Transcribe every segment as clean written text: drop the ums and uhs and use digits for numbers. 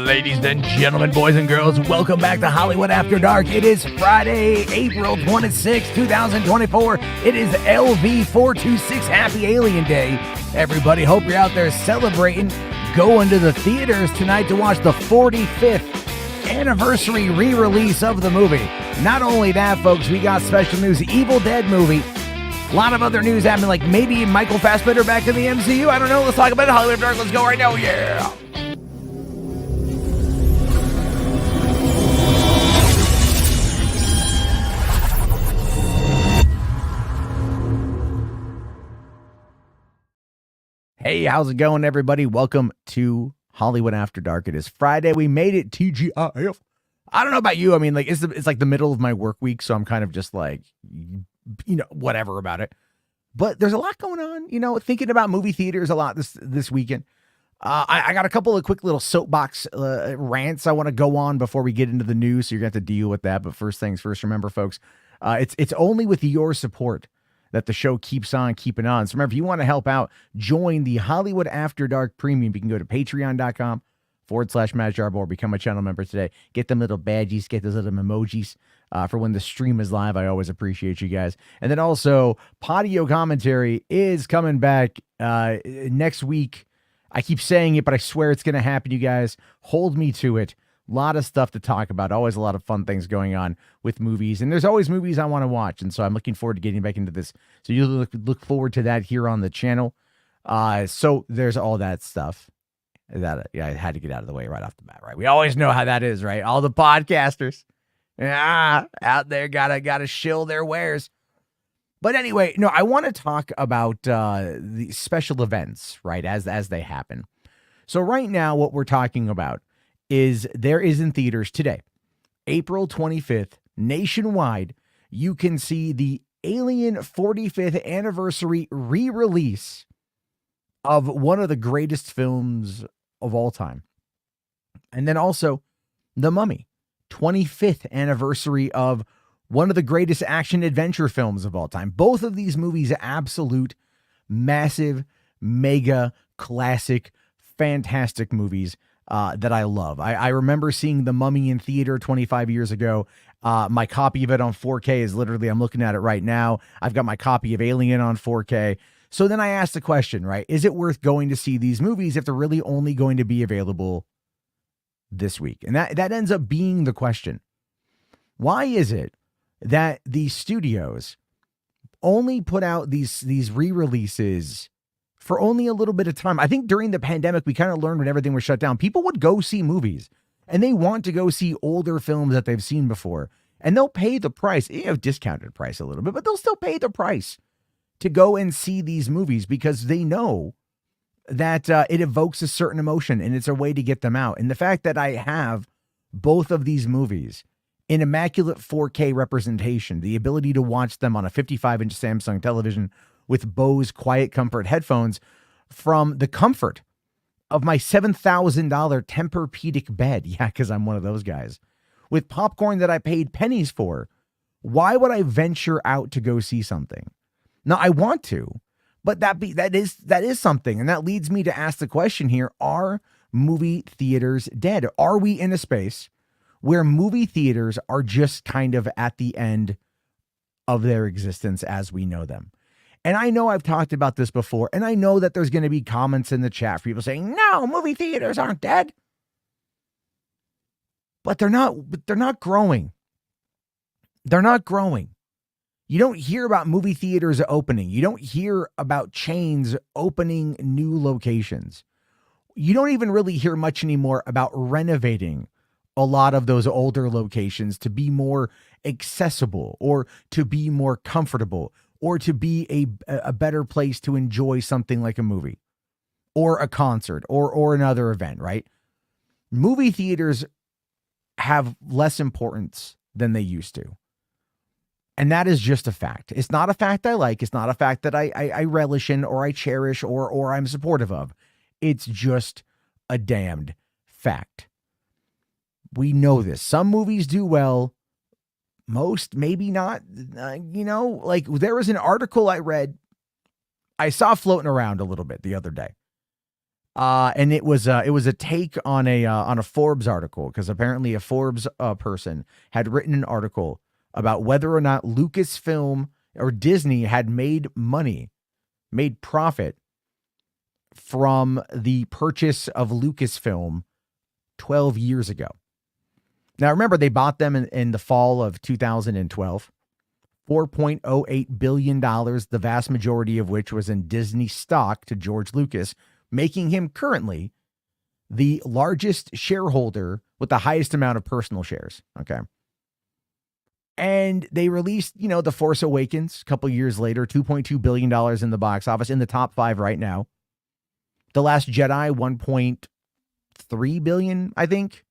Ladies and gentlemen, boys and girls, welcome back to Hollywood After Dark. It is Friday, April 26, 2024. It is LV426, Happy Alien Day. Everybody, hope you're out there celebrating. Going to the theaters tonight to watch the 45th anniversary re-release of the movie. Not only that, folks, we got special news, Evil Dead movie. A lot of other news happening, like maybe Michael Fassbender back in the MCU. I don't know. Let's talk about it. Hollywood After Dark. Let's go right now. Yeah. Hey, how's it going, everybody? Welcome to Hollywood After Dark. It is Friday. We made it, TGIF. I don't know about you. I mean, like it's like the middle of my work week, so I'm kind of just like, whatever about it. But there's a lot going on, thinking about movie theaters a lot this weekend. I got a couple of quick little soapbox rants I want to go on before we get into the news, so you're going to have to deal with that. But first things first, remember, folks, it's only with your support that the show keeps on keeping on. So remember, if you want to help out, join the Hollywood After Dark Premium. You can go to patreon.com/MattJarbo or become a channel member today. Get them little badges, get those little emojis for when the stream is live. I always appreciate you guys. And then also, Podio Commentary is coming back next week. I keep saying it, but I swear it's going to happen, you guys. Hold me to it. A lot of stuff to talk about. Always a lot of fun things going on with movies. And there's always movies I want to watch. And so I'm looking forward to getting back into this. So you look forward to that here on the channel. So there's all that stuff. I had to get out of the way right off the bat, right? We always know how that is, right? All the podcasters out there gotta shill their wares. But anyway, I want to talk about the special events, right, as they happen. So right now, what we're talking about is there is in theaters today, April 25th, nationwide, you can see the Alien 45th anniversary re-release of one of the greatest films of all time. And then also The Mummy, 25th anniversary of one of the greatest action adventure films of all time. Both of these movies are absolute, massive, mega, classic, fantastic movies that I love. I remember seeing The Mummy in theater 25 years ago. My copy of it on 4K is literally, I'm looking at it right now. I've got my copy of Alien on 4K. So then I asked the question, right? Is it worth going to see these movies if they're really only going to be available this week? And that ends up being the question. Why is it that these studios only put out these re-releases for only a little bit of time? I think during the pandemic, we kind of learned when everything was shut down, people would go see movies and they want to go see older films that they've seen before, and they'll pay the price, discounted price a little bit, but they'll still pay the price to go and see these movies because they know that it evokes a certain emotion and it's a way to get them out. And the fact that I have both of these movies in immaculate 4K representation, the ability to watch them on a 55-inch Samsung television with Bose Quiet Comfort headphones from the comfort of my $7,000 Tempur-Pedic bed. Yeah, because I'm one of those guys. With popcorn that I paid pennies for, why would I venture out to go see something? Now, I want to, but that is something. And that leads me to ask the question here, are movie theaters dead? Are we in a space where movie theaters are just kind of at the end of their existence as we know them? And I know I've talked about this before, and I know that there's going to be comments in the chat for people saying, no, movie theaters aren't dead. But they're not growing. They're not growing. You don't hear about movie theaters opening. You don't hear about chains opening new locations. You don't even really hear much anymore about renovating a lot of those older locations to be more accessible or to be more comfortable or to be a better place to enjoy something like a movie or a concert or another event, right? Movie theaters have less importance than they used to. And that is just a fact. It's not a fact I like. It's not a fact that I relish in or I cherish or I'm supportive of. It's just a damned fact. We know this. Some movies do well. Most, maybe not. Like there was an article I read, I saw floating around a little bit the other day. And it was a take on a Forbes article, because apparently a Forbes person had written an article about whether or not Lucasfilm or Disney had made profit from the purchase of Lucasfilm 12 years ago. Now, remember, they bought them in the fall of 2012, $4.08 billion, the vast majority of which was in Disney stock to George Lucas, making him currently the largest shareholder with the highest amount of personal shares. Okay. And they released, The Force Awakens a couple years later, $2.2 billion in the box office, in the top 5 right now. The Last Jedi, $1.3 billion, I think.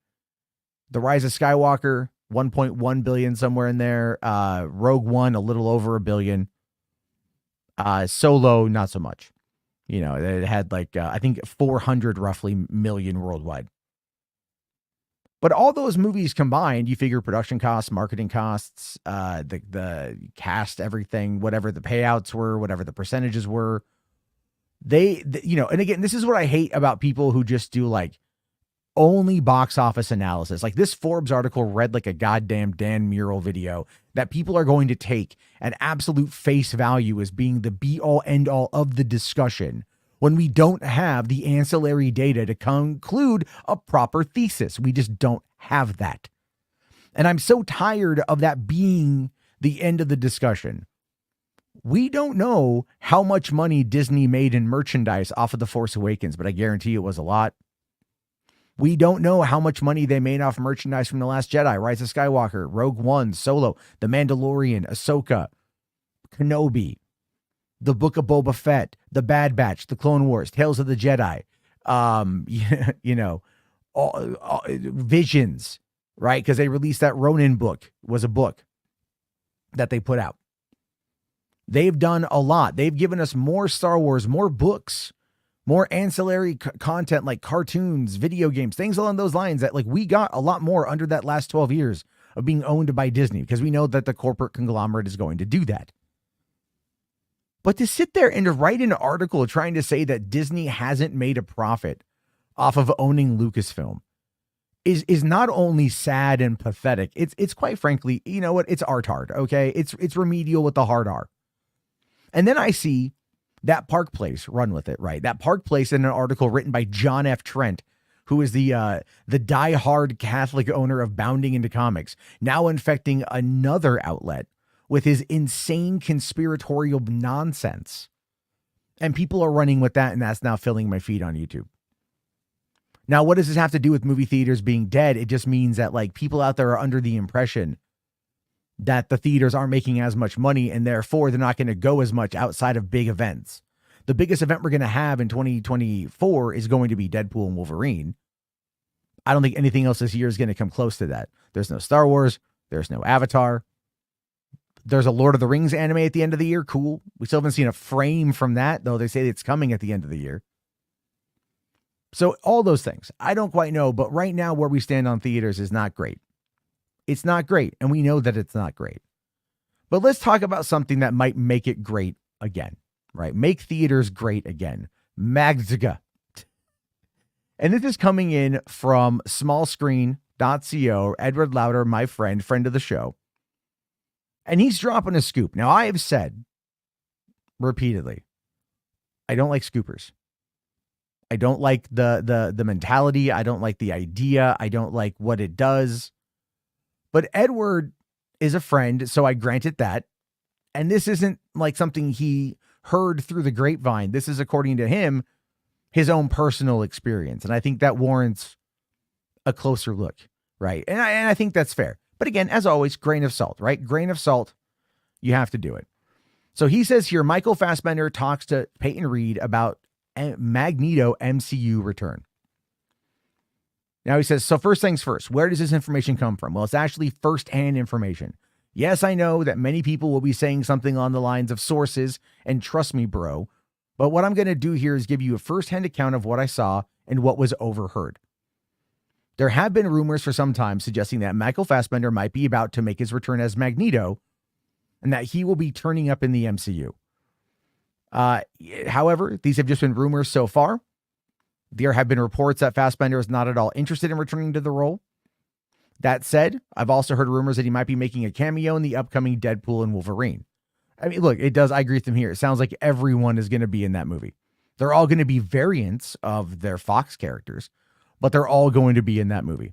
The Rise of Skywalker, $1.1 billion, somewhere in there. Rogue One, a little over $1 billion. Solo, not so much. It had I think 400 roughly million worldwide. But all those movies combined, you figure production costs, marketing costs, the cast, everything, whatever the payouts were, whatever the percentages were, and again, this is what I hate about people who just do only box office analysis. Like, this Forbes article read like a goddamn Dan Mural video that people are going to take at absolute face value as being the be all end all of the discussion, when we don't have the ancillary data to conclude a proper thesis. We just don't have that. And I'm so tired of that being the end of the discussion. We don't know how much money Disney made in merchandise off of The Force Awakens, but I guarantee it was a lot. We don't know how much money they made off merchandise from The Last Jedi, Rise of Skywalker, Rogue One, Solo, The Mandalorian, Ahsoka, Kenobi, The Book of Boba Fett, The Bad Batch, The Clone Wars, Tales of the Jedi, Visions, right? Because they released that Ronin book, was a book that they put out. They've done a lot. They've given us more Star Wars, more books, more ancillary content like cartoons, video games, things along those lines that we got a lot more under that last 12 years of being owned by Disney, because we know that the corporate conglomerate is going to do that. But to sit there and to write an article trying to say that Disney hasn't made a profit off of owning Lucasfilm is not only sad and pathetic, it's quite frankly, you know what? It's art-hard, okay? It's remedial with the hard R. And then I see that Park Place run with it, right? That Park Place in an article written by John F. Trent, who is the diehard Catholic owner of Bounding Into Comics, now infecting another outlet with his insane conspiratorial nonsense. And people are running with that, and that's now filling my feed on YouTube. Now, what does this have to do with movie theaters being dead? It just means that people out there are under the impression that the theaters aren't making as much money, and therefore they're not going to go as much outside of big events. The biggest event we're going to have in 2024 is going to be Deadpool and Wolverine. I don't think anything else this year is going to come close to that. There's no Star Wars. There's no Avatar. There's a Lord of the Rings anime at the end of the year. Cool. We still haven't seen a frame from that, though they say it's coming at the end of the year. So all those things, I don't quite know, but right now where we stand on theaters is not great. It's not great, and we know that it's not great. But let's talk about something that might make it great again, right? Make theaters great again. Magneto. And this is coming in from smallscreen.co, Edward Lauder, my friend of the show. And he's dropping a scoop. Now, I have said repeatedly, I don't like scoopers. I don't like the mentality. I don't like the idea. I don't like what it does. But Edward is a friend, so I granted that. And this isn't like something he heard through the grapevine. This is, according to him, his own personal experience. And I think that warrants a closer look, right? And I think that's fair. But again, as always, grain of salt, right? Grain of salt, you have to do it. So he says here, Michael Fassbender talks to Peyton Reed about Magneto MCU Return. Now he says, so first things first, where does this information come from? Well, it's actually firsthand information. Yes, I know that many people will be saying something on the lines of sources, and trust me, bro. But what I'm going to do here is give you a firsthand account of what I saw and what was overheard. There have been rumors for some time suggesting that Michael Fassbender might be about to make his return as Magneto and that he will be turning up in the MCU. However, these have just been rumors so far. There have been reports that Fassbender is not at all interested in returning to the role. That said, I've also heard rumors that he might be making a cameo in the upcoming Deadpool and Wolverine. I mean, look, I agree with him here. It sounds like everyone is going to be in that movie. They're all going to be variants of their Fox characters, but they're all going to be in that movie.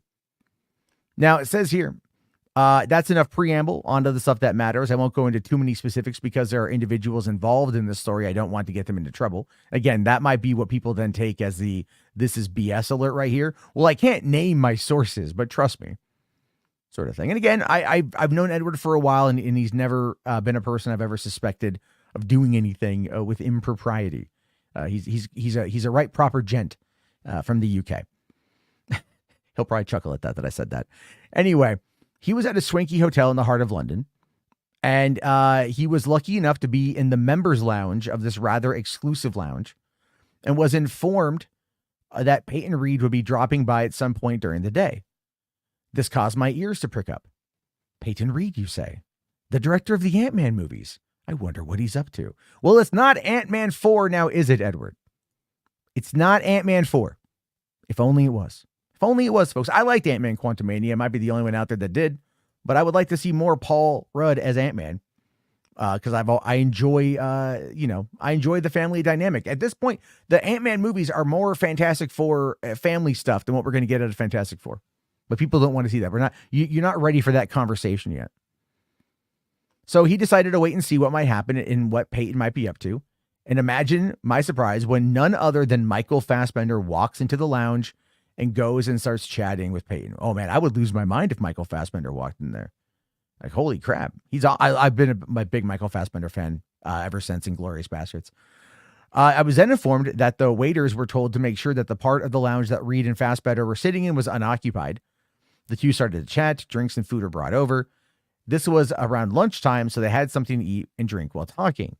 Now, it says here, that's enough preamble onto the stuff that matters. I won't go into too many specifics because there are individuals involved in this story. I don't want to get them into trouble. Again, that might be what people then take as the "this is BS" alert right here. Well, I can't name my sources, but trust me, sort of thing. And again, I've known Edward for a while, and he's never been a person I've ever suspected of doing anything with impropriety. He's a right proper gent from the UK. He'll probably chuckle at that I said that. Anyway, he was at a swanky hotel in the heart of London, and he was lucky enough to be in the members' lounge of this rather exclusive lounge, and was informed that Peyton Reed would be dropping by at some point during the day. This caused my ears to prick up. Peyton Reed, you say? The director of the Ant-Man movies. I wonder what he's up to. Well, it's not Ant-Man 4 now, is it, Edward? It's not Ant-Man 4. If only it was. If only it was, folks. I liked Ant-Man Quantumania. I might be the only one out there that did. But I would like to see more Paul Rudd as Ant-Man. Because I enjoy the family dynamic. At this point, the Ant-Man movies are more Fantastic Four family stuff than what we're going to get out of Fantastic Four. But people don't want to see that. You're not ready for that conversation yet. So he decided to wait and see what might happen and what Peyton might be up to. And imagine my surprise when none other than Michael Fassbender walks into the lounge and goes and starts chatting with Peyton. Oh man, I would lose my mind if Michael Fassbender walked in there. Like, holy crap. I've been a big Michael Fassbender fan ever since Inglourious Basterds. I was then informed that the waiters were told to make sure that the part of the lounge that Reed and Fassbender were sitting in was unoccupied. The two started to chat, drinks and food were brought over. This was around lunchtime, so they had something to eat and drink while talking.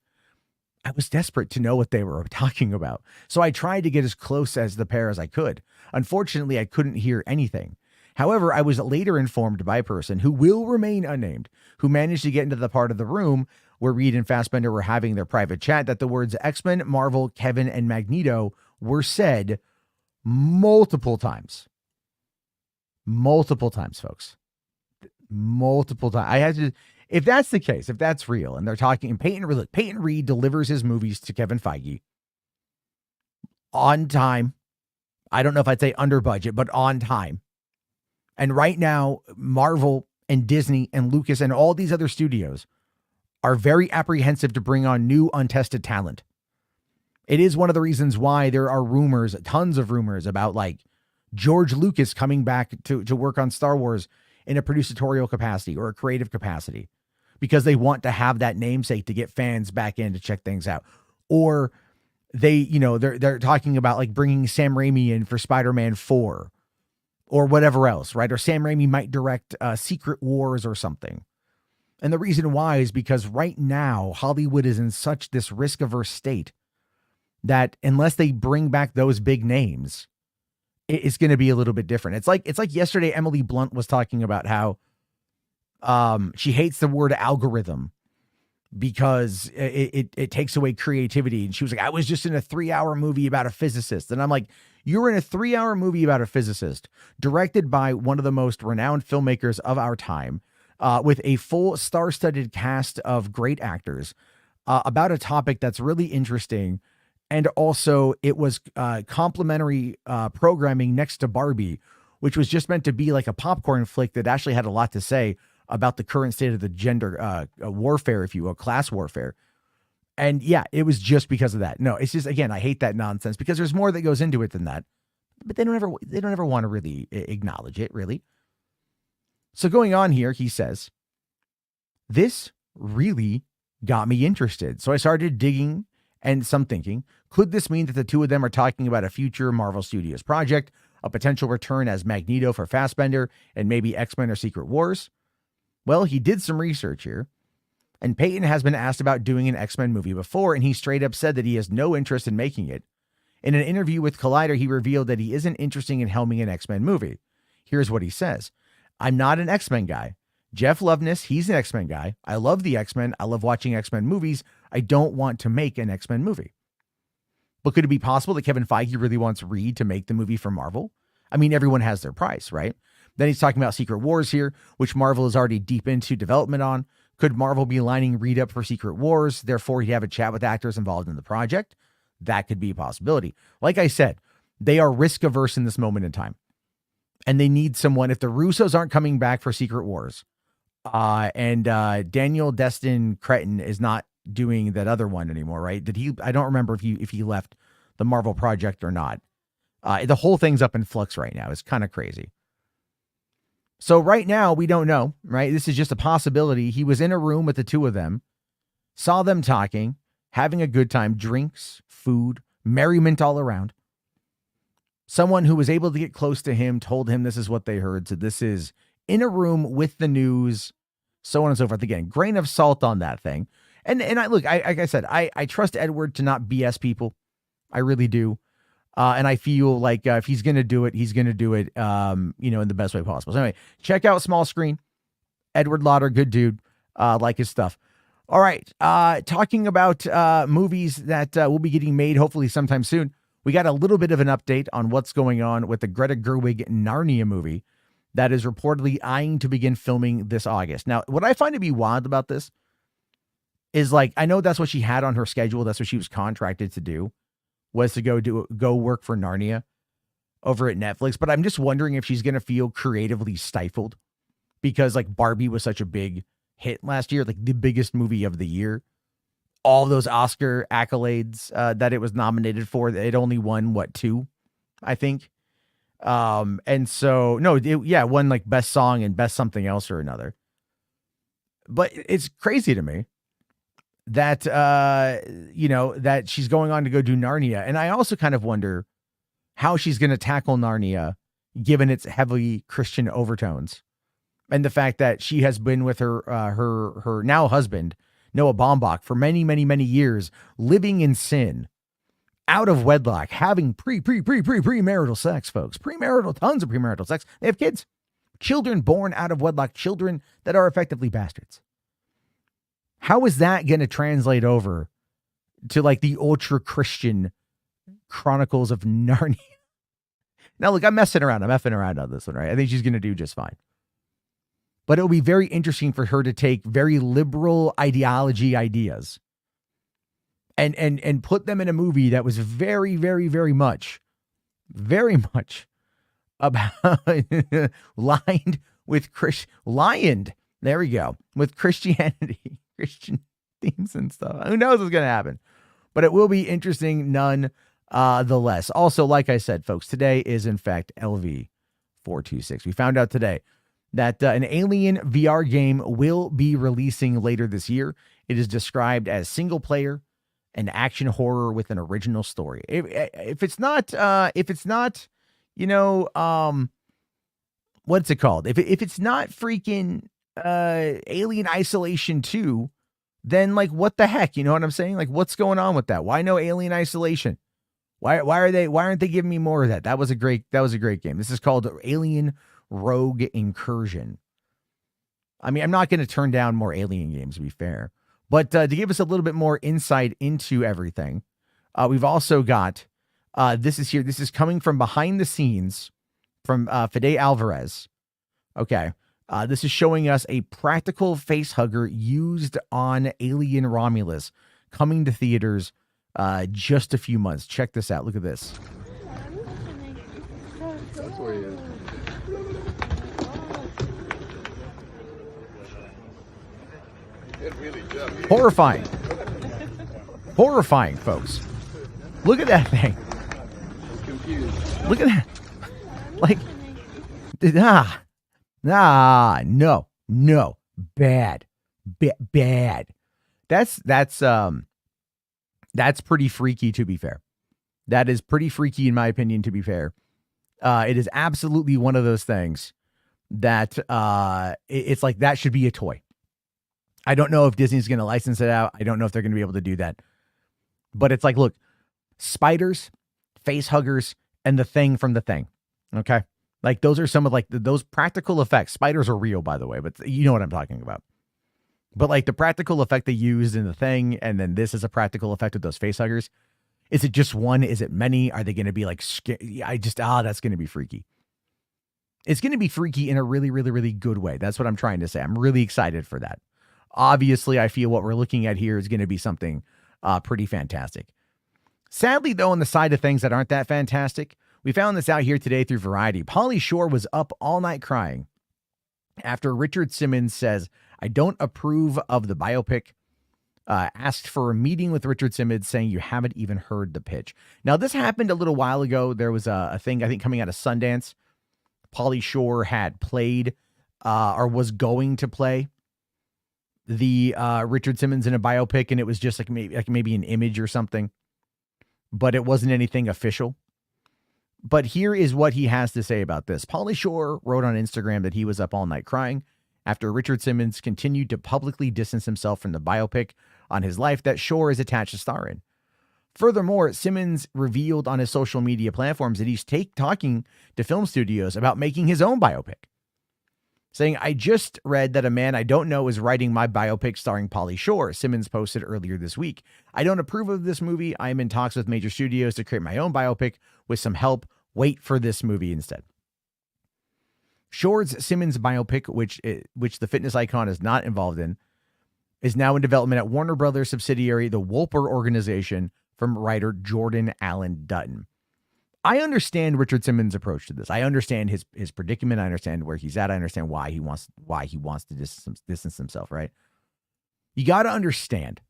I was desperate to know what they were talking about, so I tried to get as close as the pair as I could. Unfortunately, I couldn't hear anything. However, I was later informed by a person who will remain unnamed, who managed to get into the part of the room where Reed and Fassbender were having their private chat, that the words XMen, Marvel, Kevin, and Magneto were said multiple times. Multiple times, folks. Multiple times. I had to, if that's the case, if that's real, and they're talking, and Peyton Reed delivers his movies to Kevin Feige on time. I don't know if I'd say under budget, but on time. And right now, Marvel and Disney and Lucas and all these other studios are very apprehensive to bring on new untested talent. It is one of the reasons why there are rumors, tons of rumors about like George Lucas coming back to work on Star Wars in a producitorial capacity or a creative capacity, because they want to have that namesake to get fans back in to check things out. Or they're talking about like bringing Sam Raimi in for Spider-Man 4 or whatever else, right? Or Sam Raimi might direct Secret Wars or something. And the reason why is because right now Hollywood is in such this risk-averse state that unless they bring back those big names, it's going to be a little bit different. It's like yesterday, Emily Blunt was talking about how she hates the word algorithm because it takes away creativity. And she was like, I was just in a 3-hour movie about a physicist. And I'm like, you're in a 3-hour movie about a physicist directed by one of the most renowned filmmakers of our time, with a full star-studded cast of great actors, about a topic that's really interesting. And also it was complimentary programming next to Barbie, which was just meant to be like a popcorn flick that actually had a lot to say about the current state of the gender warfare, if you will, class warfare. And yeah, it was just because of that. No, it's just, again, I hate that nonsense because there's more that goes into it than that. But they don't ever want to really acknowledge it, really. So going on here, he says, this really got me interested. So I started digging and some thinking, could this mean that the two of them are talking about a future Marvel Studios project, a potential return as Magneto for Fassbender, and maybe X-Men or Secret Wars? Well, he did some research here, and Peyton has been asked about doing an X-Men movie before, and he straight up said that he has no interest in making it. In an interview with Collider, he revealed that he isn't interested in helming an X-Men movie. Here's what he says. I'm not an X-Men guy. Jeff Loveness, he's an X-Men guy. I love the X-Men. I love watching X-Men movies. I don't want to make an X-Men movie. But could it be possible that Kevin Feige really wants Reed to make the movie for Marvel? I mean, everyone has their price, right? Then he's talking about Secret Wars here, which Marvel is already deep into development on. Could Marvel be lining Reed up for Secret Wars? Therefore, he'd have a chat with actors involved in the project. That could be a possibility. Like I said, they are risk averse in this moment in time. And they need someone. If the Russos aren't coming back for Secret Wars, and Daniel Destin Cretton is not doing that other one anymore, right? I don't remember if he left the Marvel project or not. The whole thing's up in flux right now. It's kind of crazy. So right now, we don't know, right? This is just a possibility. He was in a room with the two of them, saw them talking, having a good time, drinks, food, merriment all around. Someone who was able to get close to him told him this is what they heard. So this is in a room with the news, so on and so forth. Again, grain of salt on that thing. And like I said, I trust Edward to not BS people. I really do. And I feel like if he's going to do it, he's going to do it, in the best way possible. So anyway, check out Small Screen. Edward Lauder, good dude. Like his stuff. All right. Talking about movies that will be getting made hopefully sometime soon. We got a little bit of an update on what's going on with the Greta Gerwig Narnia movie that is reportedly eyeing to begin filming this August. Now, what I find to be wild about this is, like, I know that's what she had on her schedule. That's what she was contracted to do, was to go work for Narnia over at Netflix. But I'm just wondering if she's going to feel creatively stifled because, like, Barbie was such a big hit last year, like the biggest movie of the year. All those Oscar accolades that it was nominated for, it only won, 2, I think. And so, no, it won like best song and best something else or another. But it's crazy to me that, that she's going on to go do Narnia. And I also kind of wonder how she's going to tackle Narnia, given its heavily Christian overtones. And the fact that she has been with her now husband, Noah Baumbach, for many, many, many years, living in sin, out of wedlock, having premarital sex, folks. Tons of premarital sex. They have kids. Children born out of wedlock, children that are effectively bastards. How is that going to translate over to, like, the ultra-Christian Chronicles of Narnia? Now, look, I'm effing around on this one, right? I think she's going to do just fine. But it'll be very interesting for her to take very liberal ideology ideas and put them in a movie that was very, very, very much about lined with there we go, with Christianity, Christian themes and stuff. Who knows what's going to happen? But it will be interesting the less. Also, like I said, folks, today is in fact LV426. We found out today that an Alien VR game will be releasing later this year. It is described as single player and action horror with an original story. If it's not, what's it called? If it's not freaking Alien Isolation 2, then, like, what the heck? You know what I'm saying? Like, what's going on with that? Why no Alien Isolation? Why aren't they giving me more of that? That was a great game. This is called Alien Rogue Incursion. I mean, I'm not going to turn down more Alien games, to be fair. But to give us a little bit more insight into everything, we've also got, this is coming from behind the scenes from Fede Alvarez. Okay. This is showing us a practical face hugger used on Alien Romulus coming to theaters just a few months. Check this out. Look at this. That's where he is. It really does. Horrifying. Horrifying, folks. Look at that thing. I'm confused. Look at that. Like, no. Bad. That's pretty freaky, to be fair. That is pretty freaky, in my opinion, to be fair. It is absolutely one of those things that it's like that should be a toy. I don't know if Disney's going to license it out. I don't know if they're going to be able to do that. But it's like, look, spiders, face huggers, and the thing from the thing. Okay? Like, those are some of, like, those practical effects. Spiders are real, by the way, but you know what I'm talking about. But, like, the practical effect they used in the thing, and then this is a practical effect of those face huggers. Is it just one? Is it many? Are they going to be like, that's going to be freaky. It's going to be freaky in a really, really, really good way. That's what I'm trying to say. I'm really excited for that. Obviously, I feel what we're looking at here is going to be something pretty fantastic. Sadly, though, on the side of things that aren't that fantastic, we found this out here today through Variety. Pauly Shore was up all night crying after Richard Simmons says, I don't approve of the biopic, asked for a meeting with Richard Simmons saying you haven't even heard the pitch. Now, this happened a little while ago. There was a thing, I think, coming out of Sundance. Pauly Shore had played or was going to play the Richard Simmons in a biopic, and it was just like maybe an image or something, but it wasn't anything official. But here is what he has to say about this. Pauly Shore wrote on Instagram that he was up all night crying after Richard Simmons continued to publicly distance himself from the biopic on his life that Shore is attached to star in. Furthermore, Simmons revealed on his social media platforms that he's talking to film studios about making his own biopic, saying, I just read that a man I don't know is writing my biopic starring Pauly Shore, Simmons posted earlier this week. I don't approve of this movie. I am in talks with major studios to create my own biopic with some help. Wait for this movie instead. Shore's Simmons biopic, which the fitness icon is not involved in, is now in development at Warner Brothers subsidiary, the Wolper Organization, from writer Jordan Allen Dutton. I understand Richard Simmons' approach to this. I understand his predicament. I understand where he's at. I understand why he wants to distance himself, right? You got to understand,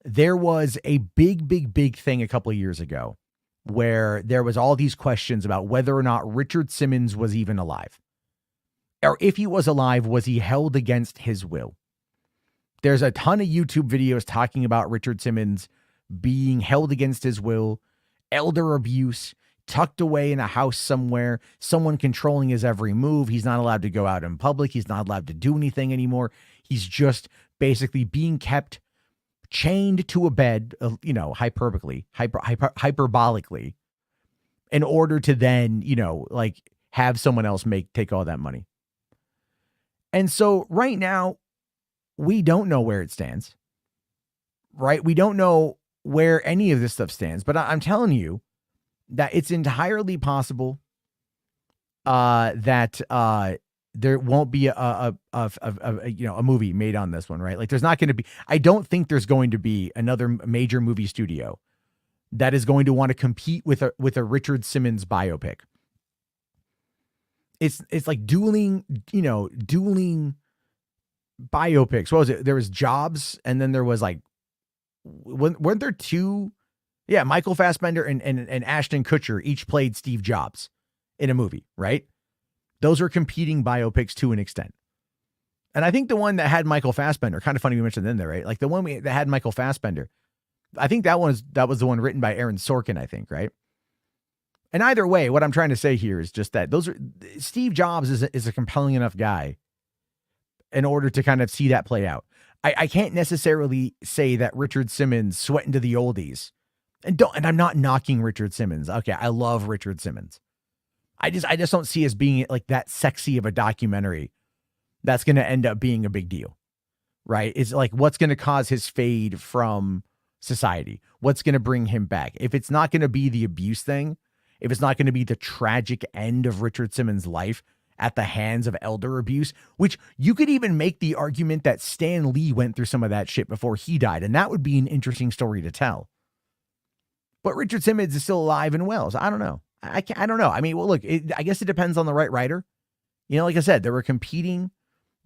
there was a big thing a couple of years ago where there was all these questions about whether or not Richard Simmons was even alive. Or if he was alive, was he held against his will? There's a ton of YouTube videos talking about Richard Simmons being held against his will, elder abuse, tucked away in a house somewhere, someone controlling his every move. He's not allowed to go out in public. He's not allowed to do anything anymore. He's just basically being kept chained to a bed, hyperbolically, in order to then, have someone else take all that money. And so right now, we don't know where it stands, right? We don't know where any of this stuff stands, but I'm telling you that it's entirely possible that there won't be a movie made on this one, right? Like there's not going to be, I don't think there's going to be another major movie studio that is going to want to compete with a Richard Simmons biopic. It's like dueling biopics. What was it? There was Jobs, and then there was weren't there two? Yeah, Michael Fassbender and Ashton Kutcher each played Steve Jobs in a movie, right? Those are competing biopics to an extent. And I think the one that had Michael Fassbender, kind of funny we mentioned in there, right? Like the one that had Michael Fassbender, I think that was the one written by Aaron Sorkin, I think, right? And either way, what I'm trying to say here is just that Steve Jobs is a compelling enough guy in order to kind of see that play out. I can't necessarily say that Richard Simmons sweat into the oldies, and I'm not knocking Richard Simmons. Okay, I love Richard Simmons. I just don't see as being like that sexy of a documentary that's going to end up being a big deal, right? It's like, what's going to cause his fade from society? What's going to bring him back? If it's not going to be the abuse thing, if it's not going to be the tragic end of Richard Simmons' life at the hands of elder abuse, which you could even make the argument that Stan Lee went through some of that shit before he died, and that would be an interesting story to tell. But Richard Simmons is still alive and well, so I don't know. I don't know. I mean, well, look, I guess it depends on the right writer. Like I said, there were competing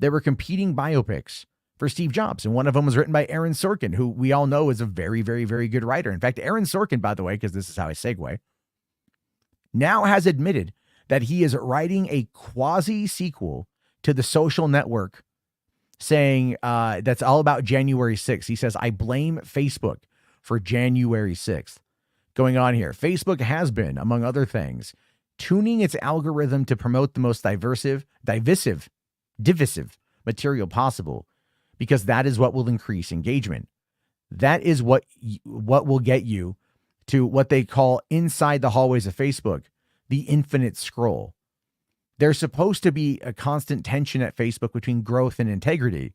biopics for Steve Jobs, and one of them was written by Aaron Sorkin, who we all know is a very, very, very good writer. In fact, Aaron Sorkin, by the way, because this is how I segue, now has admitted that he is writing a quasi sequel to The Social Network, saying that's all about January 6th. He says, I blame Facebook for January 6th. Going on here, Facebook has been, among other things, tuning its algorithm to promote the most divisive material possible, because that is what will increase engagement. That is what will get you to what they call inside the hallways of Facebook, the infinite scroll. There's supposed to be a constant tension at Facebook between growth and integrity.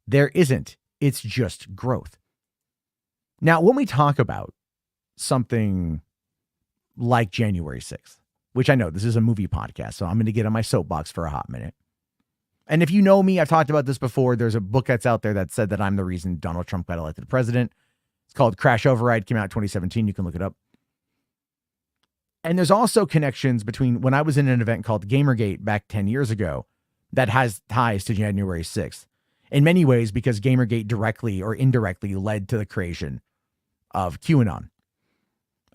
There isn't. It's just growth. Now, when we talk about something like January 6th, which I know this is a movie podcast, so I'm going to get on my soapbox for a hot minute. And if you know me, I've talked about this before. There's a book that's out there that said that I'm the reason Donald Trump got elected president. It's called Crash Override, came out in 2017. You can look it up. And there's also connections between when I was in an event called Gamergate back 10 years ago that has ties to January 6th in many ways, because Gamergate directly or indirectly led to the creation of QAnon.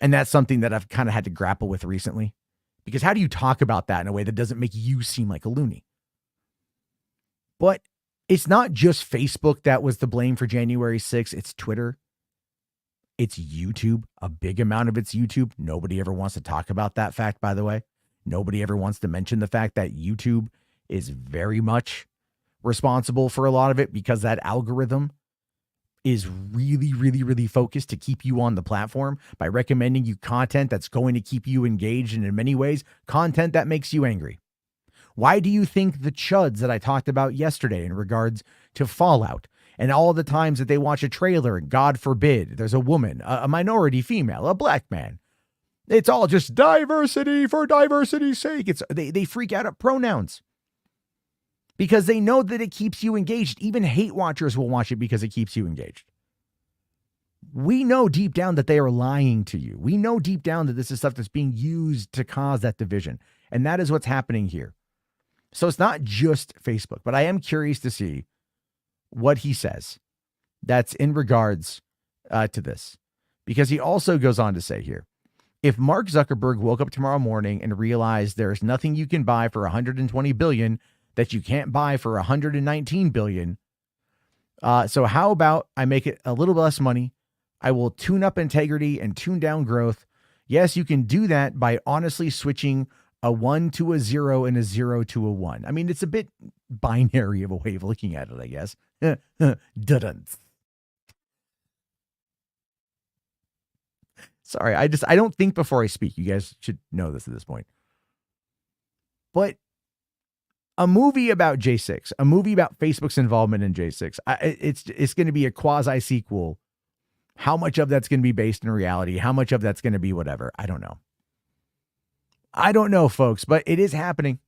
And that's something that I've kind of had to grapple with recently, because how do you talk about that in a way that doesn't make you seem like a loony? But it's not just Facebook that was to blame for January 6th. It's Twitter. It's YouTube. A big amount of it's YouTube. Nobody ever wants to talk about that fact, by the way. Nobody ever wants to mention the fact that YouTube is very much responsible for a lot of it, because that algorithm is really, really, really focused to keep you on the platform by recommending you content that's going to keep you engaged, and in many ways, content that makes you angry. Why do you think the chuds that I talked about yesterday in regards to Fallout and all the times that they watch a trailer and God forbid there's a woman, a minority female, a black man, it's all just diversity for diversity's sake. They freak out at pronouns because they know that it keeps you engaged. Even hate watchers will watch it because it keeps you engaged. We know deep down that they are lying to you. We know deep down that this is stuff that's being used to cause that division. And that is what's happening here. So it's not just Facebook, but I am curious to see what he says that's in regards to this, because he also goes on to say here, if Mark Zuckerberg woke up tomorrow morning and realized there's nothing you can buy for 120 billion that you can't buy for 119 billion. So how about I make it a little less money? I will tune up integrity and tune down growth. Yes, you can do that by honestly switching a 1 to a 0 and a 0 to a 1. I mean, it's a bit binary of a way of looking at it, I guess. Didn't. Sorry, I don't think before I speak. You guys should know this at this point. But a movie about J6, a movie about Facebook's involvement in J6, it's going to be a quasi sequel. How much of that's going to be based in reality? How much of that's going to be whatever? I don't know. I don't know, folks, but it is happening.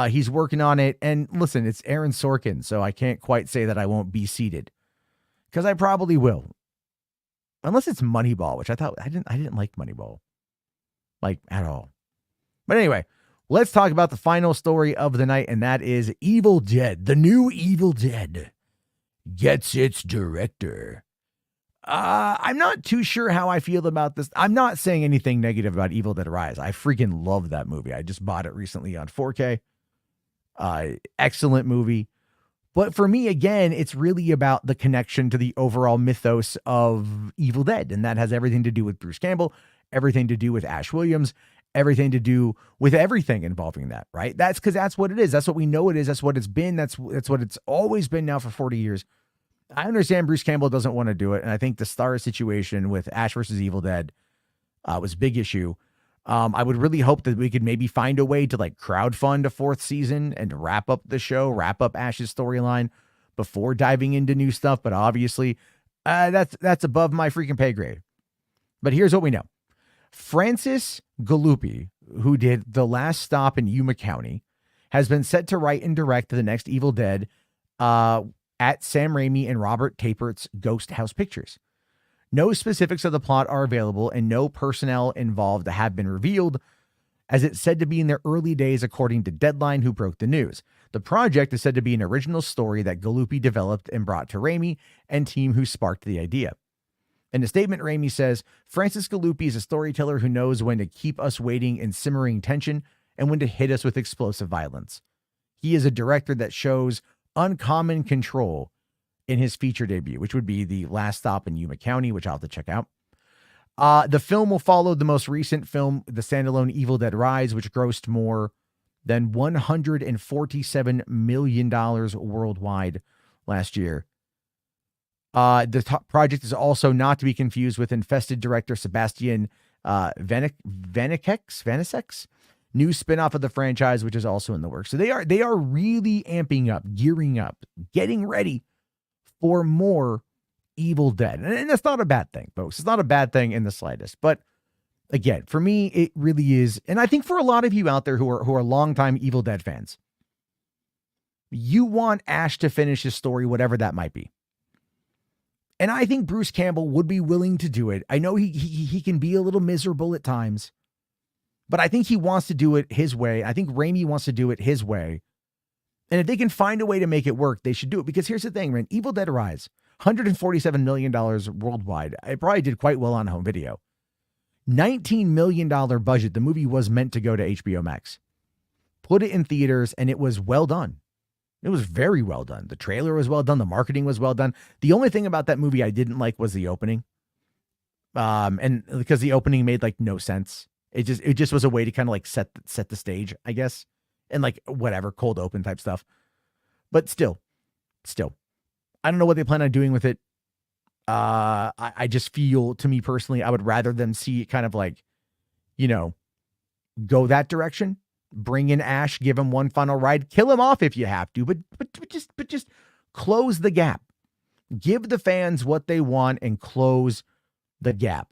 He's working on it. And listen, it's Aaron Sorkin, so I can't quite say that I won't be seated, because I probably will. Unless it's Moneyball, which I didn't like Moneyball, like, at all. But anyway, let's talk about the final story of the night, and that is Evil Dead. The new Evil Dead gets its director. I'm not too sure how I feel about this. I'm not saying anything negative about Evil Dead Rise. I freaking love that movie. I just bought it recently on 4K. Excellent movie. But for me, again, it's really about the connection to the overall mythos of Evil Dead. And that has everything to do with Bruce Campbell, everything to do with Ash Williams, everything to do with everything involving that, right? That's because that's what it is. That's what we know it is. That's what it's been. That's what it's always been now for 40 years. I understand Bruce Campbell doesn't want to do it. And I think the Star situation with Ash versus Evil Dead was a big issue. I would really hope that we could maybe find a way to like crowdfund a 4th season and wrap up the show, wrap up Ash's storyline before diving into new stuff. But obviously that's above my freaking pay grade. But here's what we know. Francis Gallupi, who did The Last Stop in Yuma County, has been set to write and direct the next Evil Dead at Sam Raimi and Robert Tapert's Ghost House Pictures. No specifics of the plot are available, and no personnel involved have been revealed, as it's said to be in their early days, according to Deadline, who broke the news. The project is said to be an original story that Gallupi developed and brought to Raimi and team who sparked the idea. In a statement, Raimi says, Francis Gallupi is a storyteller who knows when to keep us waiting in simmering tension and when to hit us with explosive violence. He is a director that shows uncommon control in his feature debut, which would be The Last Stop in Yuma County, which I'll have to check out. The film will follow the most recent film, the standalone Evil Dead Rise, which grossed more than $147 million worldwide last year. The project is also not to be confused with Infested director Sebastian Vanekek's new spinoff of the franchise, which is also in the works. So they are really amping up, gearing up, getting ready for more Evil Dead. And that's not a bad thing, folks. It's not a bad thing in the slightest. But again, for me, it really is. And I think for a lot of you out there who are longtime Evil Dead fans, you want Ash to finish his story, whatever that might be. And I think Bruce Campbell would be willing to do it. I know he can be a little miserable at times, but I think he wants to do it his way. I think Raimi wants to do it his way. And if they can find a way to make it work, they should do it. Because here's the thing, man. Evil Dead Rise, $147 million worldwide. It probably did quite well on home video. $19 million budget. The movie was meant to go to HBO Max. Put it in theaters, and it was well done. It was very well done. The trailer was well done. The marketing was well done. The only thing about that movie I didn't like was the opening. And because the opening made like no sense. It just was a way to kind of like set the stage, I guess. And like whatever, cold open type stuff. But still, I don't know what they plan on doing with it. I just feel, to me personally, I would rather them see it kind of like, go that direction. Bring in Ash, give him one final ride, kill him off if you have to, but just close the gap. Give the fans what they want and close the gap.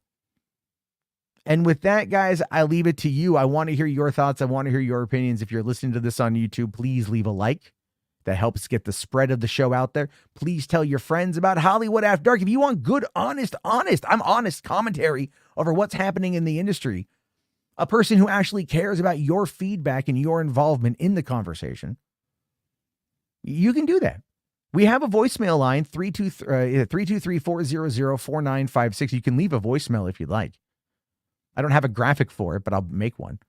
And with that, guys, I leave it to you. I want to hear your thoughts. I want to hear your opinions. If you're listening to this on YouTube, please leave a like. That helps get the spread of the show out there. Please tell your friends about Hollywood After Dark. If you want good, honest commentary over what's happening in the industry, a person who actually cares about your feedback and your involvement in the conversation, you can do that. We have a voicemail line, 323-400-4956. You can leave a voicemail if you'd like. I don't have a graphic for it, but I'll make one.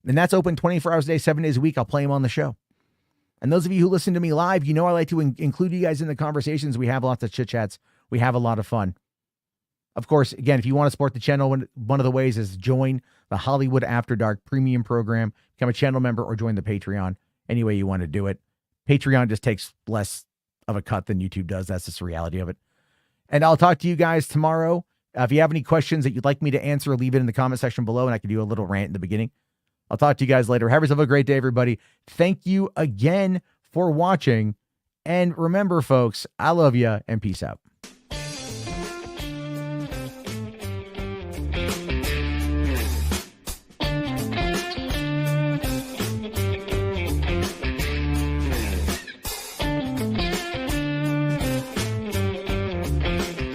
And that's open 24 hours a day, 7 days a week. I'll play them on the show. And those of you who listen to me live, I like to include you guys in the conversations. We have lots of chit chats. We have a lot of fun. Of course, again, if you want to support the channel, one of the ways is join the Hollywood After Dark premium program, become a channel member, or join the Patreon. Any way you want to do it. Patreon just takes less of a cut than YouTube does. That's just the reality of it. And I'll talk to you guys tomorrow. If you have any questions that you'd like me to answer, leave it in the comment section below, and I can do a little rant in the beginning. I'll talk to you guys later. Have yourself a great day, everybody. Thank you again for watching. And remember, folks, I love you, and peace out.